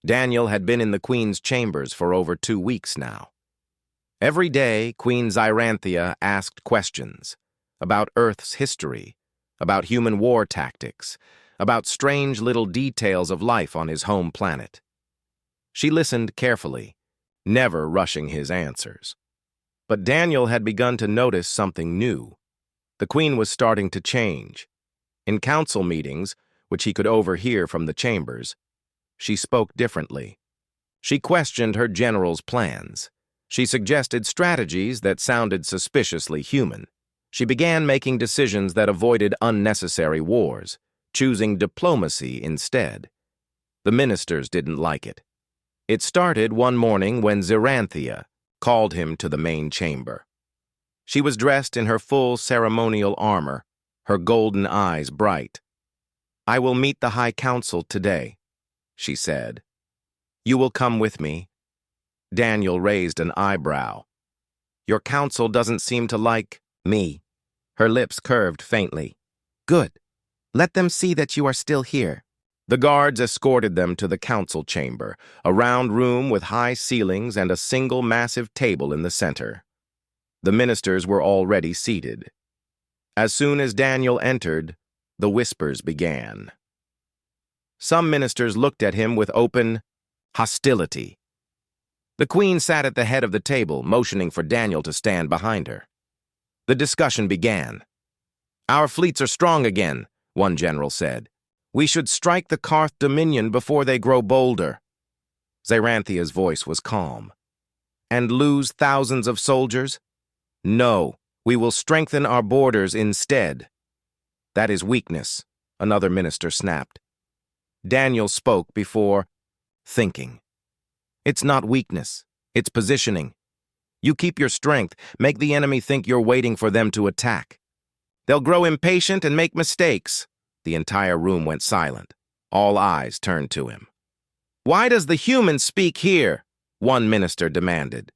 Daniel had been in the Queen's chambers for over 2 weeks now. Every day, Queen Xyranthia asked questions about Earth's history, about human war tactics, about strange little details of life on his home planet. She listened carefully, never rushing his answers. But Daniel had begun to notice something new. The Queen was starting to change. In council meetings, which he could overhear from the chambers, she spoke differently. She questioned her general's plans. She suggested strategies that sounded suspiciously human. She began making decisions that avoided unnecessary wars, choosing diplomacy instead. The ministers didn't like it. It started one morning when Xyranthia called him to the main chamber. She was dressed in her full ceremonial armor, her golden eyes bright. "I will meet the High Council today," she said. "You will come with me." Daniel raised an eyebrow. "Your council doesn't seem to like me." Her lips curved faintly. "Good. Let them see that you are still here." The guards escorted them to the council chamber, a round room with high ceilings and a single massive table in the center. The ministers were already seated. As soon as Daniel entered, the whispers began. Some ministers looked at him with open hostility. The Queen sat at the head of the table, motioning for Daniel to stand behind her. The discussion began. "Our fleets are strong again," one general said. "We should strike the Karth Dominion before they grow bolder." Xyranthia's voice was calm. "And lose thousands of soldiers? No, we will strengthen our borders instead." "That is weakness," another minister snapped. Daniel spoke before thinking. "It's not weakness, it's positioning. You keep your strength, make the enemy think you're waiting for them to attack. They'll grow impatient and make mistakes." The entire room went silent. All eyes turned to him. "Why does the human speak here?" one minister demanded.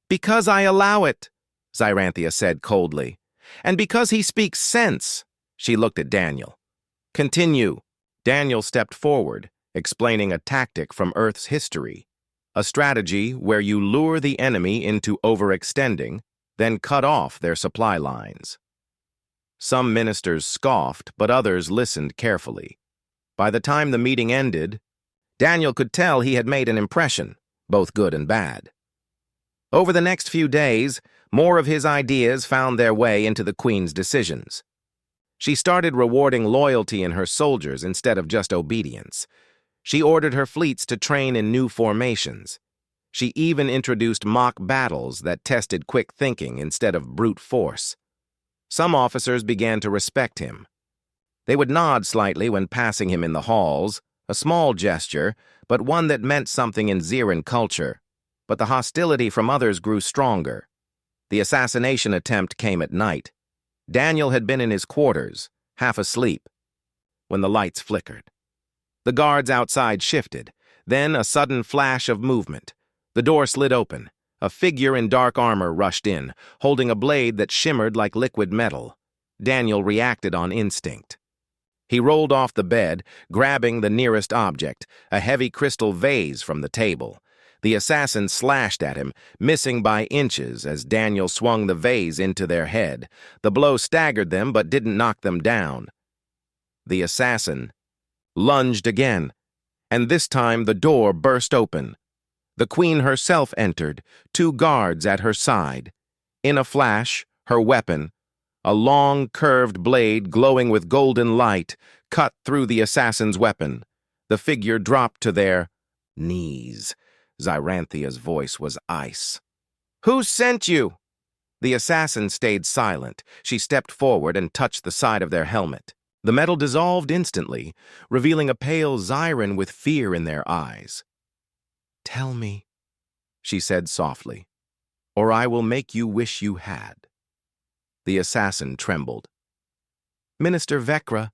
"Because I allow it," Xyranthia said coldly. "And because he speaks sense." She looked at Daniel. "Continue." Daniel stepped forward, explaining a tactic from Earth's history, a strategy where you lure the enemy into overextending, then cut off their supply lines. Some ministers scoffed, but others listened carefully. By the time the meeting ended, Daniel could tell he had made an impression, both good and bad. Over the next few days, more of his ideas found their way into the Queen's decisions. She started rewarding loyalty in her soldiers instead of just obedience. She ordered her fleets to train in new formations. She even introduced mock battles that tested quick thinking instead of brute force. Some officers began to respect him. They would nod slightly when passing him in the halls, a small gesture, but one that meant something in Xyran culture. But the hostility from others grew stronger. The assassination attempt came at night. Daniel had been in his quarters, half asleep, when the lights flickered. The guards outside shifted, then a sudden flash of movement. The door slid open. A figure in dark armor rushed in, holding a blade that shimmered like liquid metal. Daniel reacted on instinct. He rolled off the bed, grabbing the nearest object, a heavy crystal vase from the table. The assassin slashed at him, missing by inches as Daniel swung the vase into their head. The blow staggered them but didn't knock them down. The assassin lunged again, and this time the door burst open. The Queen herself entered, 2 guards at her side. In a flash, her weapon, a long, curved blade glowing with golden light, cut through the assassin's weapon. The figure dropped to their knees. Xyranthia's voice was ice. "Who sent you?" The assassin stayed silent. She stepped forward and touched the side of their helmet. The metal dissolved instantly, revealing a pale Xyran with fear in their eyes. "Tell me," she said softly, "or I will make you wish you had." The assassin trembled. "Minister Vecra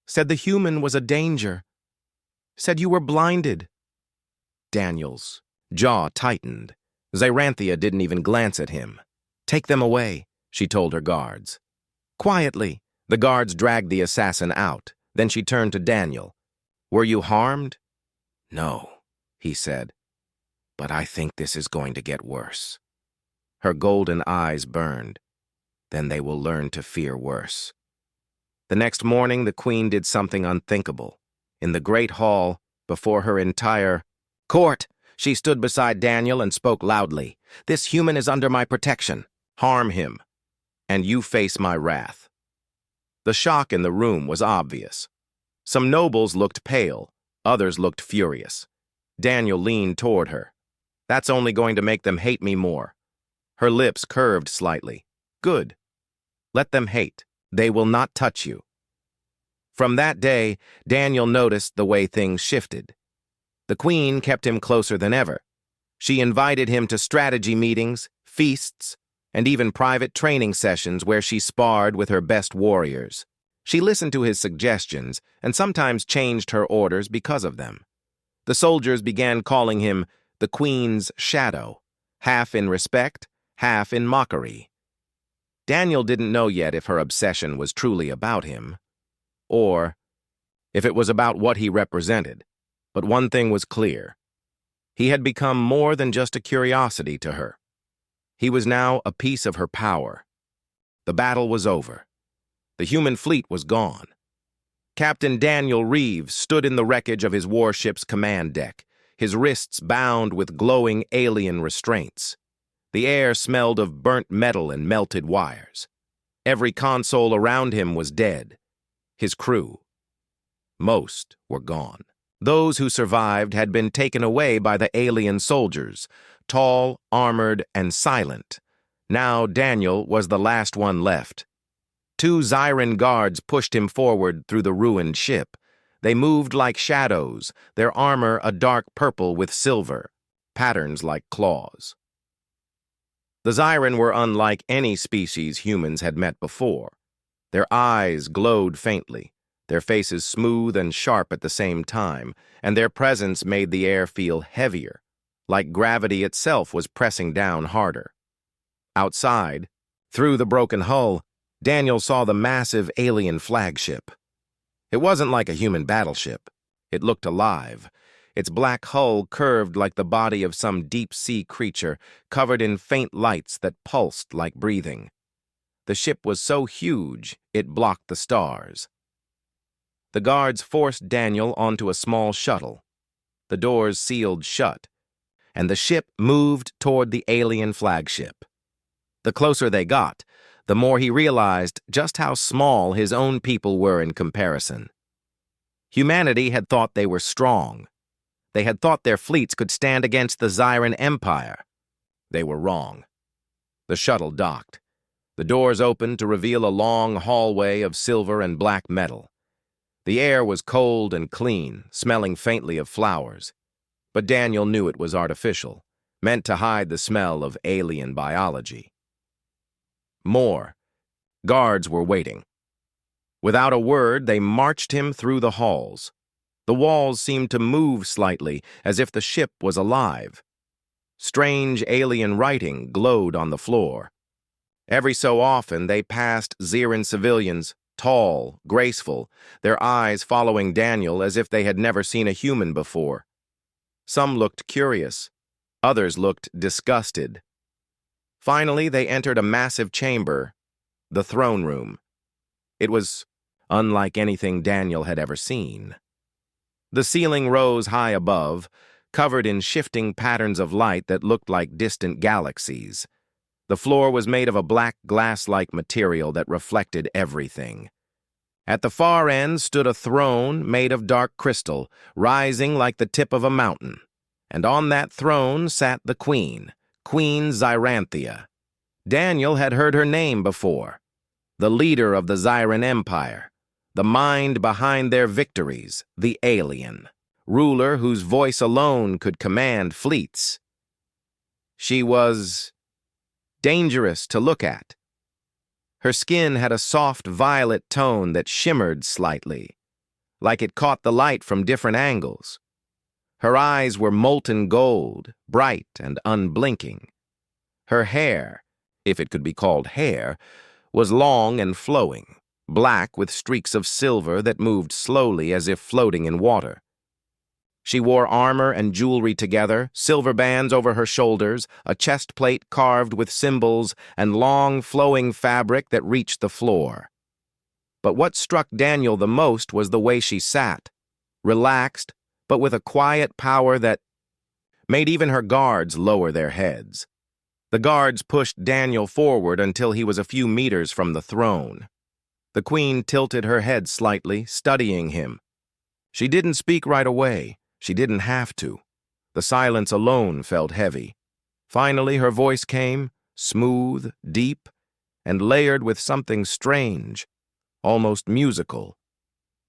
said the human was a danger. Said you were blinded." Daniel's jaw tightened. Xyranthia didn't even glance at him. "Take them away," she told her guards. Quietly, the guards dragged the assassin out. Then she turned to Daniel. "Were you harmed?" "No," he said. "But I think this is going to get worse." Her golden eyes burned. "Then they will learn to fear worse." The next morning, the queen did something unthinkable. In the great hall, before her entire court, she stood beside Daniel and spoke loudly. "This human is under my protection. Harm him, and you face my wrath." The shock in the room was obvious. Some nobles looked pale, others looked furious. Daniel leaned toward her. "That's only going to make them hate me more." Her lips curved slightly. "Good. Let them hate. They will not touch you." From that day, Daniel noticed the way things shifted. The queen kept him closer than ever. She invited him to strategy meetings, feasts, and even private training sessions where she sparred with her best warriors. She listened to his suggestions and sometimes changed her orders because of them. The soldiers began calling him the Queen's Shadow, half in respect, half in mockery. Daniel didn't know yet if her obsession was truly about him, or if it was about what he represented. But one thing was clear. He had become more than just a curiosity to her. He was now a piece of her power. The battle was over. The human fleet was gone. Captain Daniel Reeves stood in the wreckage of his warship's command deck, his wrists bound with glowing alien restraints. The air smelled of burnt metal and melted wires. Every console around him was dead. His crew. Most were gone. Those who survived had been taken away by the alien soldiers, tall, armored, and silent. Now Daniel was the last one left. Two Zyran guards pushed him forward through the ruined ship. They moved like shadows, their armor a dark purple with silver, patterns like claws. The Zyran were unlike any species humans had met before. Their eyes glowed faintly, their faces smooth and sharp at the same time, and their presence made the air feel heavier, like gravity itself was pressing down harder. Outside, through the broken hull, Daniel saw the massive alien flagship. It wasn't like a human battleship. It looked alive. Its black hull curved like the body of some deep-sea creature, covered in faint lights that pulsed like breathing. The ship was so huge, it blocked the stars. The guards forced Daniel onto a small shuttle. The doors sealed shut, and the ship moved toward the alien flagship. The closer they got, the more he realized just how small his own people were in comparison. Humanity had thought they were strong. They had thought their fleets could stand against the Zyran Empire. They were wrong. The shuttle docked. The doors opened to reveal a long hallway of silver and black metal. The air was cold and clean, smelling faintly of flowers. But Daniel knew it was artificial, meant to hide the smell of alien biology. More. Guards were waiting. Without a word, they marched him through the halls. The walls seemed to move slightly, as if the ship was alive. Strange alien writing glowed on the floor. Every so often, they passed Zyran civilians, tall, graceful, their eyes following Daniel as if they had never seen a human before. Some looked curious. Others looked disgusted. Finally, they entered a massive chamber, the throne room. It was unlike anything Daniel had ever seen. The ceiling rose high above, covered in shifting patterns of light that looked like distant galaxies. The floor was made of a black glass-like material that reflected everything. At the far end stood a throne made of dark crystal, rising like the tip of a mountain. And on that throne sat the queen, Queen Zyranthia. Daniel had heard her name before. The leader of the Zyran Empire, the mind behind their victories, the alien, ruler whose voice alone could command fleets. She was dangerous to look at. Her skin had a soft violet tone that shimmered slightly, like it caught the light from different angles. Her eyes were molten gold, bright and unblinking. Her hair, if it could be called hair, was long and flowing, black with streaks of silver that moved slowly as if floating in water. She wore armor and jewelry together, silver bands over her shoulders, a chest plate carved with symbols, and long, flowing fabric that reached the floor. But what struck Daniel the most was the way she sat, relaxed, but with a quiet power that made even her guards lower their heads. The guards pushed Daniel forward until he was a few meters from the throne. The queen tilted her head slightly, studying him. She didn't speak right away. She didn't have to. The silence alone felt heavy. Finally, her voice came, smooth, deep, and layered with something strange, almost musical.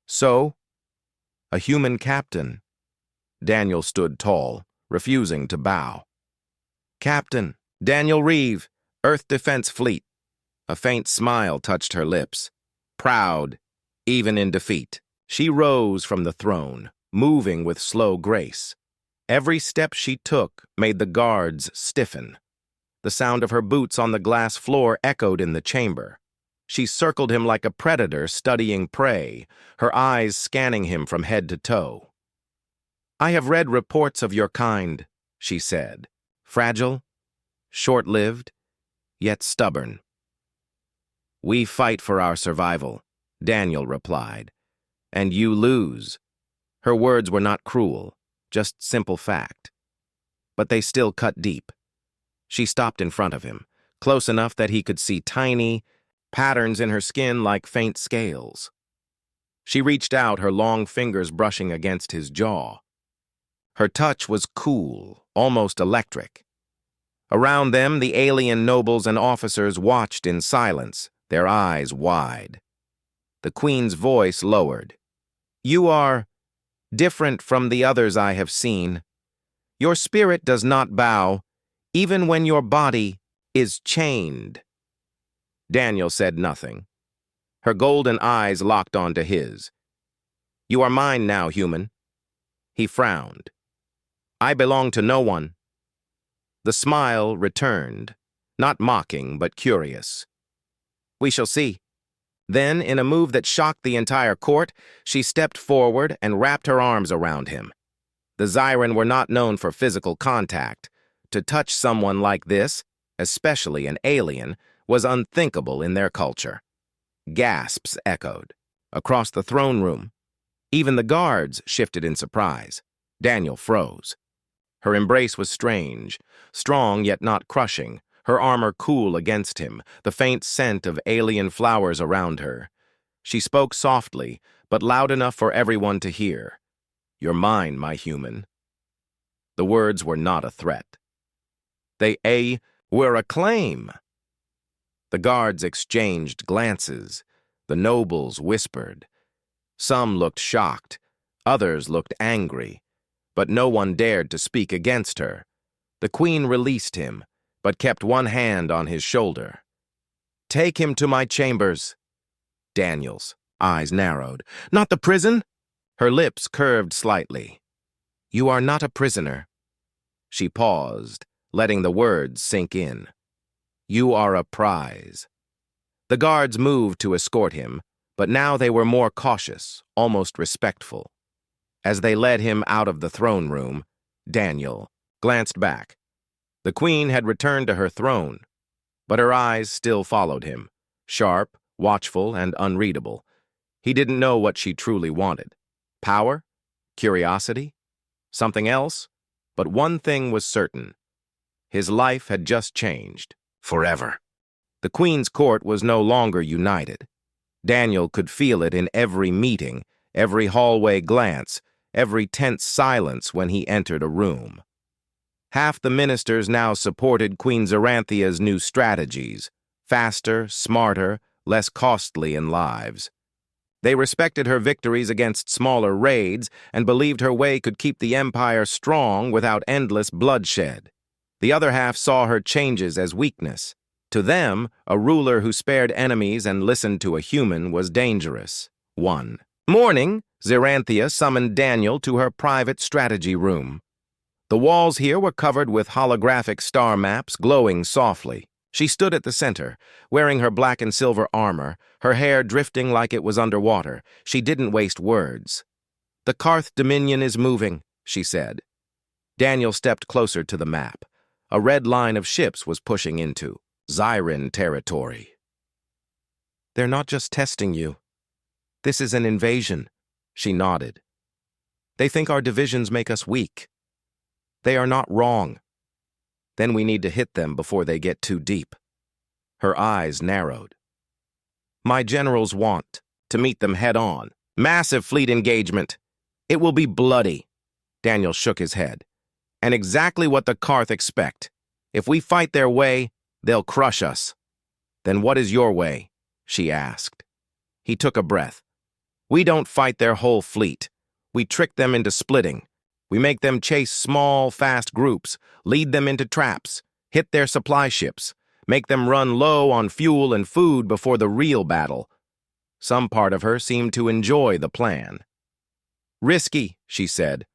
"So, a human captain." Daniel stood tall, refusing to bow. "Captain, Daniel Reeve, Earth Defense Fleet." A faint smile touched her lips. Proud, even in defeat. She rose from the throne, moving with slow grace. Every step she took made the guards stiffen. The sound of her boots on the glass floor echoed in the chamber. She circled him like a predator studying prey, her eyes scanning him from head to toe. "I have read reports of your kind," she said. "Fragile, short-lived, yet stubborn." "We fight for our survival," Daniel replied. "And you lose." Her words were not cruel, just simple fact. But they still cut deep. She stopped in front of him, close enough that he could see tiny patterns in her skin like faint scales. She reached out, her long fingers brushing against his jaw. Her touch was cool, almost electric. Around them, the alien nobles and officers watched in silence, their eyes wide. The queen's voice lowered. "You are different from the others I have seen. Your spirit does not bow, even when your body is chained." Daniel said nothing. Her golden eyes locked onto his. "You are mine now, human." He frowned. "I belong to no one." The smile returned, not mocking but curious. "We shall see." Then, in a move that shocked the entire court, she stepped forward and wrapped her arms around him. The Zyran were not known for physical contact. To touch someone like this, especially an alien, was unthinkable in their culture. Gasps echoed. Across the throne room, even the guards shifted in surprise. Daniel froze. Her embrace was strange, strong yet not crushing, her armor cool against him, the faint scent of alien flowers around her. She spoke softly, but loud enough for everyone to hear. "You're mine, my human." The words were not a threat. They were a claim. The guards exchanged glances. The nobles whispered. Some looked shocked, others looked angry, but no one dared to speak against her. The queen released him, but kept one hand on his shoulder. "Take him to my chambers." Daniel's eyes narrowed. "Not the prison?" Her lips curved slightly. "You are not a prisoner." She paused, letting the words sink in. "You are a prize." The guards moved to escort him, but now they were more cautious, almost respectful. As they led him out of the throne room, Daniel glanced back. The queen had returned to her throne, but her eyes still followed him, sharp, watchful, and unreadable. He didn't know what she truly wanted. Power? Curiosity? Something else? But one thing was certain. His life had just changed. Forever. The queen's court was no longer united. Daniel could feel it in every meeting, every hallway glance, every tense silence when he entered a room. Half the ministers now supported Queen Zaranthia's new strategies, faster, smarter, less costly in lives. They respected her victories against smaller raids and believed her way could keep the empire strong without endless bloodshed. The other half saw her changes as weakness. To them, a ruler who spared enemies and listened to a human was dangerous. One morning, Zaranthia summoned Daniel to her private strategy room. The walls here were covered with holographic star maps glowing softly. She stood at the center, wearing her black and silver armor, her hair drifting like it was underwater. She didn't waste words. "The Karth Dominion is moving," she said. Daniel stepped closer to the map. A red line of ships was pushing into Zyran territory. They're not just testing you. This is an invasion, she nodded. They think our divisions make us weak. They are not wrong. Then we need to hit them before they get too deep. Her eyes narrowed. My generals want to meet them head-on. Massive fleet engagement. It will be bloody. Daniel shook his head. And exactly what the Karth expect. If we fight their way, they'll crush us. Then what is your way? She asked. He took a breath. We don't fight their whole fleet. We trick them into splitting. We make them chase small, fast groups, lead them into traps, hit their supply ships, make them run low on fuel and food before the real battle. Some part of her seemed to enjoy the plan. Risky, she said.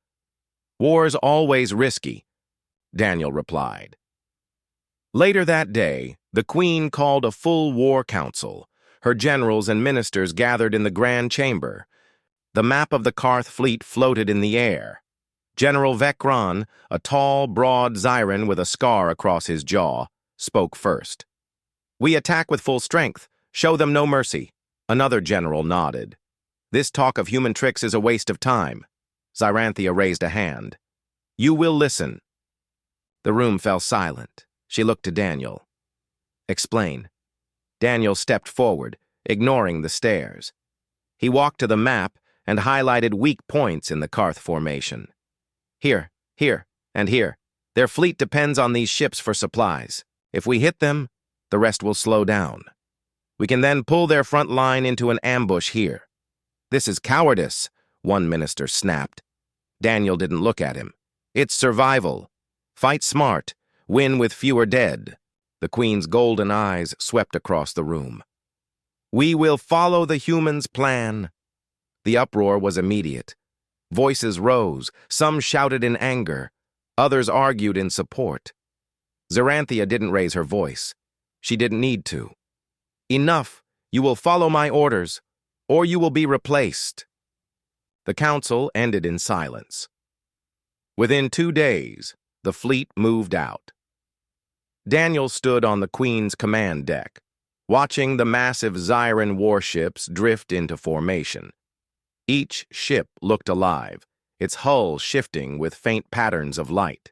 War's always risky, Daniel replied. Later that day, the Queen called a full war council. Her generals and ministers gathered in the Grand Chamber. The map of the Karth fleet floated in the air. General Vekran, a tall, broad Zyran with a scar across his jaw, spoke first. We attack with full strength. Show them no mercy. Another general nodded. This talk of human tricks is a waste of time. Zyranthia raised a hand. You will listen. The room fell silent. She looked to Daniel. Explain. Daniel stepped forward, ignoring the stares. He walked to the map and highlighted weak points in the Karth formation. Here, and here. Their fleet depends on these ships for supplies. If we hit them, the rest will slow down. We can then pull their front line into an ambush here. This is cowardice, one minister snapped. Daniel didn't look at him. It's survival. Fight smart. Win with fewer dead. The Queen's golden eyes swept across the room. We will follow the humans' plan. The uproar was immediate. Voices rose. Some shouted in anger. Others argued in support. Zyranthia didn't raise her voice. She didn't need to. Enough. You will follow my orders, or you will be replaced. The council ended in silence. Within 2 days, the fleet moved out. Daniel stood on the Queen's command deck, watching the massive Zyran warships drift into formation. Each ship looked alive, its hull shifting with faint patterns of light.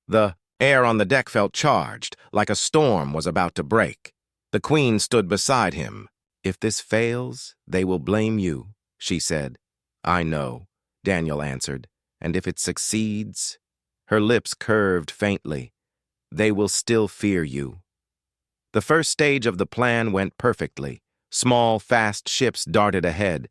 The air on the deck felt charged, like a storm was about to break. The Queen stood beside him. If this fails, they will blame you, she said. I know, Daniel answered. And if it succeeds, her lips curved faintly, they will still fear you. The first stage of the plan went perfectly. Small, fast ships darted ahead,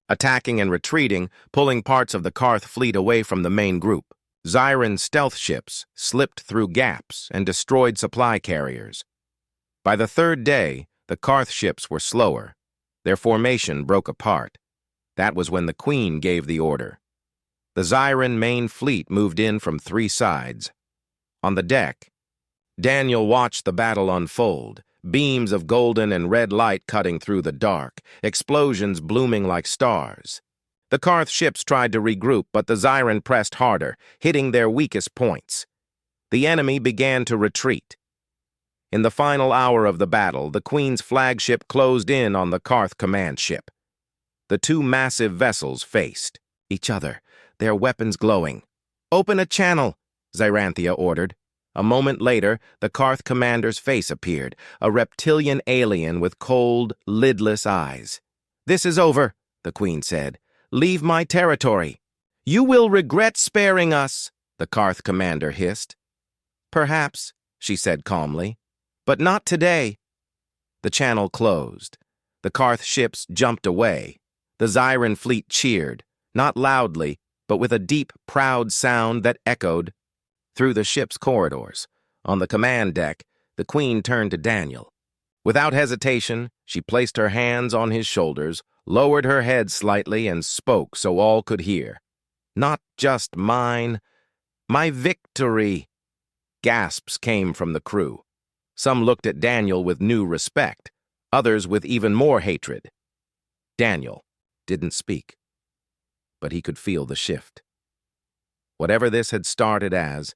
attacking and retreating, pulling parts of the Karth fleet away from the main group. Zyran stealth ships slipped through gaps and destroyed supply carriers. By the 3rd day, the Karth ships were slower. Their formation broke apart. That was when the Queen gave the order. The Zyran main fleet moved in from 3 sides. On the deck, Daniel watched the battle unfold, beams of golden and red light cutting through the dark, explosions blooming like stars. The Karth ships tried to regroup, but the Zyran pressed harder, hitting their weakest points. The enemy began to retreat. In the final hour of the battle, the Queen's flagship closed in on the Karth command ship. The 2 massive vessels faced each other, their weapons glowing. Open a channel, Zyranthia ordered. A moment later, the Karth commander's face appeared, a reptilian alien with cold, lidless eyes. This is over, the Queen said. Leave my territory. You will regret sparing us, the Karth commander hissed. Perhaps, she said calmly, but not today. The channel closed. The Karth ships jumped away. The Zyran fleet cheered, not loudly, but with a deep, proud sound that echoed through the ship's corridors. On the command deck, the Queen turned to Daniel. Without hesitation, she placed her hands on his shoulders, lowered her head slightly, and spoke so all could hear. Not just mine, my victory. Gasps came from the crew. Some looked at Daniel with new respect, others with even more hatred. Daniel didn't speak, but he could feel the shift. Whatever this had started as,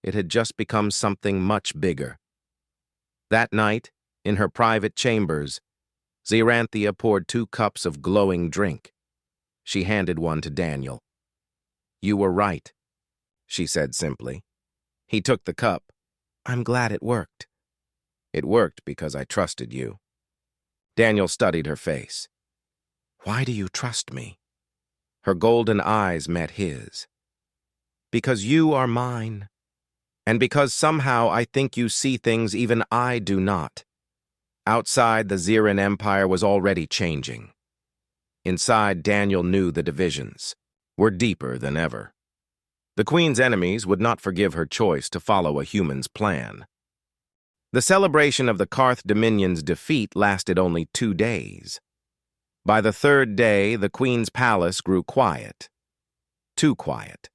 it had just become something much bigger. That night, in her private chambers, Xeranthia poured 2 cups of glowing drink. She handed one to Daniel. "You were right," she said simply. He took the cup. "I'm glad it worked." "It worked because I trusted you." Daniel studied her face. "Why do you trust me?" Her golden eyes met his. "Because you are mine, and because somehow I think you see things even I do not." Outside, the Xiran Empire was already changing. Inside, Daniel knew the divisions were deeper than ever. The Queen's enemies would not forgive her choice to follow a human's plan. The celebration of the Karth Dominion's defeat lasted only 2 days. By the 3rd day, the Queen's palace grew quiet. Too quiet.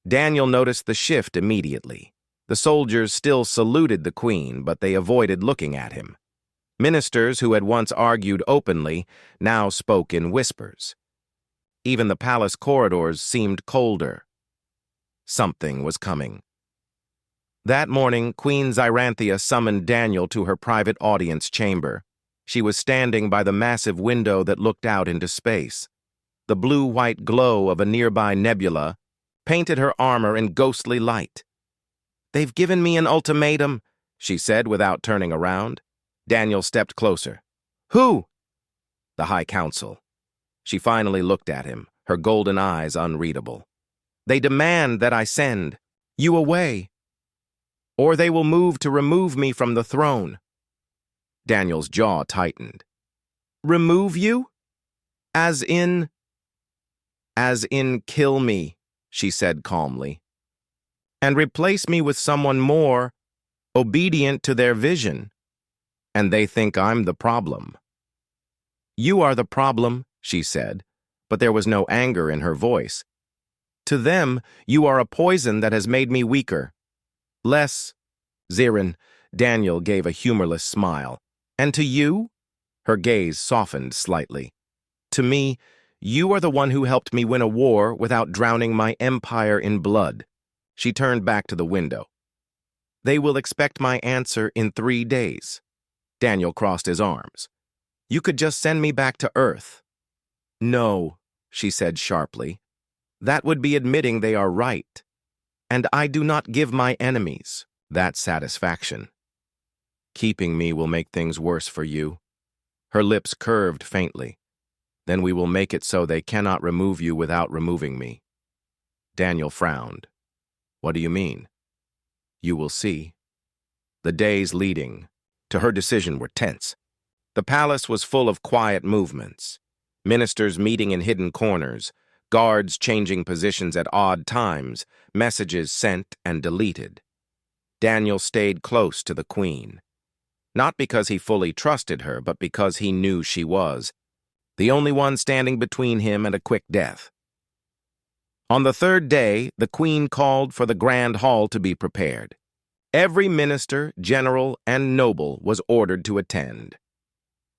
Daniel noticed the shift immediately. The soldiers still saluted the Queen, but they avoided looking at him. Ministers who had once argued openly now spoke in whispers. Even the palace corridors seemed colder. Something was coming. That morning, Queen Xeranthia summoned Daniel to her private audience chamber. She was standing by the massive window that looked out into space. The blue-white glow of a nearby nebula painted her armor in ghostly light. "They've given me an ultimatum," she said without turning around. Daniel stepped closer. "Who?" "The High Council." She finally looked at him, her golden eyes unreadable. "They demand that I send you away, or they will move to remove me from the throne." Daniel's jaw tightened. "Remove you? As in?" "As in kill me," she said calmly, "and replace me with someone more obedient to their vision. And they think I'm the problem." "You are the problem," she said, but there was no anger in her voice. "To them, you are a poison that has made me weaker. Less, Xiran." Daniel gave a humorless smile. "And to you?" Her gaze softened slightly. "To me, you are the one who helped me win a war without drowning my empire in blood." She turned back to the window. "They will expect my answer in 3 days." Daniel crossed his arms. "You could just send me back to Earth." "No," she said sharply. "That would be admitting they are right. And I do not give my enemies that satisfaction. Keeping me will make things worse for you." Her lips curved faintly. "Then we will make it so they cannot remove you without removing me." Daniel frowned. "What do you mean?" "You will see." The days leading to her decision were tense. The palace was full of quiet movements. Ministers meeting in hidden corners, guards changing positions at odd times, messages sent and deleted. Daniel stayed close to the Queen. Not because he fully trusted her, but because he knew she was the only one standing between him and a quick death. On the 3rd day, the Queen called for the Grand Hall to be prepared. Every minister, general, and noble was ordered to attend.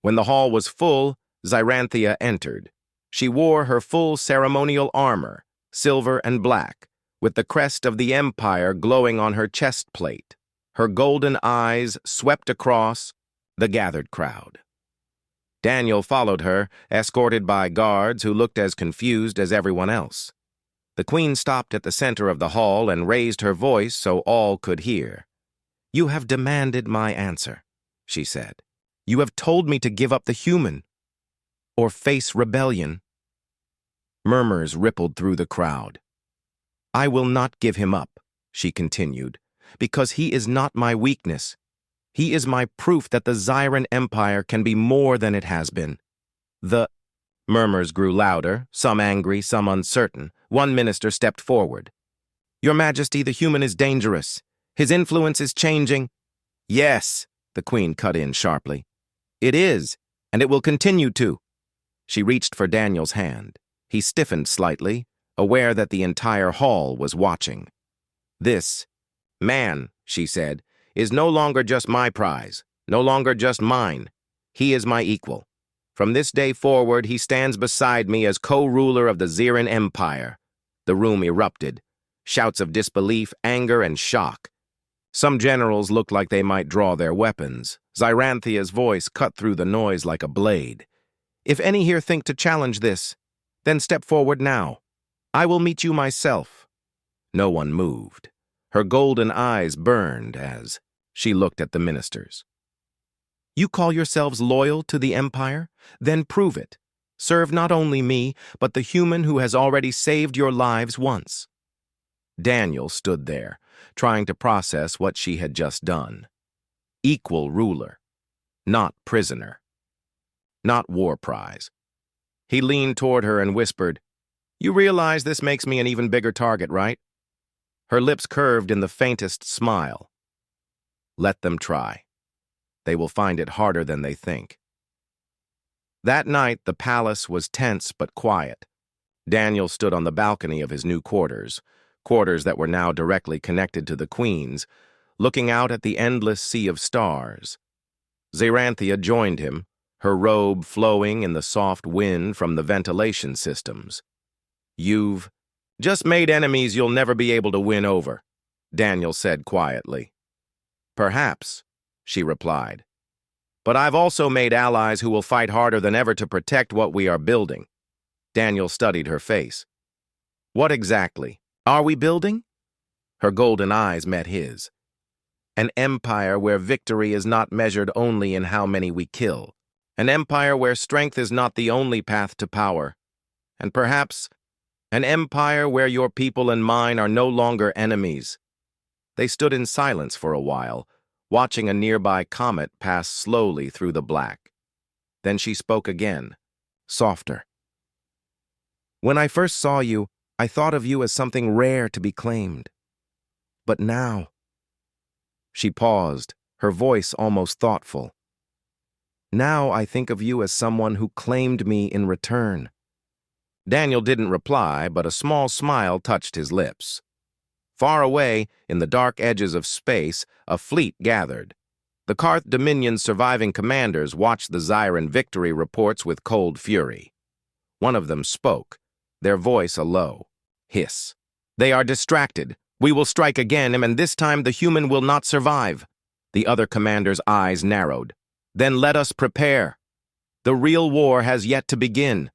When the hall was full, Xeranthia entered. She wore her full ceremonial armor, silver and black, with the crest of the Empire glowing on her chest plate. Her golden eyes swept across the gathered crowd. Daniel followed her, escorted by guards who looked as confused as everyone else. The Queen stopped at the center of the hall and raised her voice so all could hear. "You have demanded my answer," she said. "You have told me to give up the human, or face rebellion." Murmurs rippled through the crowd. "I will not give him up," she continued, "because he is not my weakness. He is my proof that the Xiran Empire can be more than it has been." The murmurs grew louder, some angry, some uncertain. One minister stepped forward. "Your Majesty, the human is dangerous. His influence is changing." "Yes," the Queen cut in sharply. "It is, and it will continue to." She reached for Daniel's hand. He stiffened slightly, aware that the entire hall was watching. "This man," she said, "is no longer just my prize, no longer just mine. He is my equal. From this day forward, he stands beside me as co-ruler of the Xiran Empire. The room erupted. Shouts of disbelief, anger, and shock. Some generals looked like they might draw their weapons. Xyranthia's voice cut through the noise like a blade. If any here think to challenge this, then step forward now. I will meet you myself. No one moved. Her golden eyes burned as she looked at the ministers. You call yourselves loyal to the Empire? Then prove it. Serve not only me, but the human who has already saved your lives once. Daniel stood there, trying to process what she had just done. Equal ruler, not prisoner, not war prize. He leaned toward her and whispered, You realize this makes me an even bigger target, right? Her lips curved in the faintest smile. Let them try. They will find it harder than they think. That night, the palace was tense but quiet. Daniel stood on the balcony of his new quarters that were now directly connected to the Queen's, looking out at the endless sea of stars. Xyranthia joined him, her robe flowing in the soft wind from the ventilation systems. You've just made enemies you'll never be able to win over, Daniel said quietly. Perhaps, she replied. But I've also made allies who will fight harder than ever to protect what we are building. Daniel studied her face. What exactly are we building? Her golden eyes met his. An empire where victory is not measured only in how many we kill. An empire where strength is not the only path to power. And perhaps an empire where your people and mine are no longer enemies. They stood in silence for a while, watching a nearby comet pass slowly through the black. Then she spoke again, softer. When I first saw you, I thought of you as something rare to be claimed. But now... She paused, her voice almost thoughtful. Now I think of you as someone who claimed me in return. Daniel didn't reply, but a small smile touched his lips. Far away, in the dark edges of space, a fleet gathered. The Karth Dominion's surviving commanders watched the Xyran victory reports with cold fury. One of them spoke, their voice a low hiss. They are distracted. We will strike again, and this time the human will not survive. The other commander's eyes narrowed. Then let us prepare. The real war has yet to begin.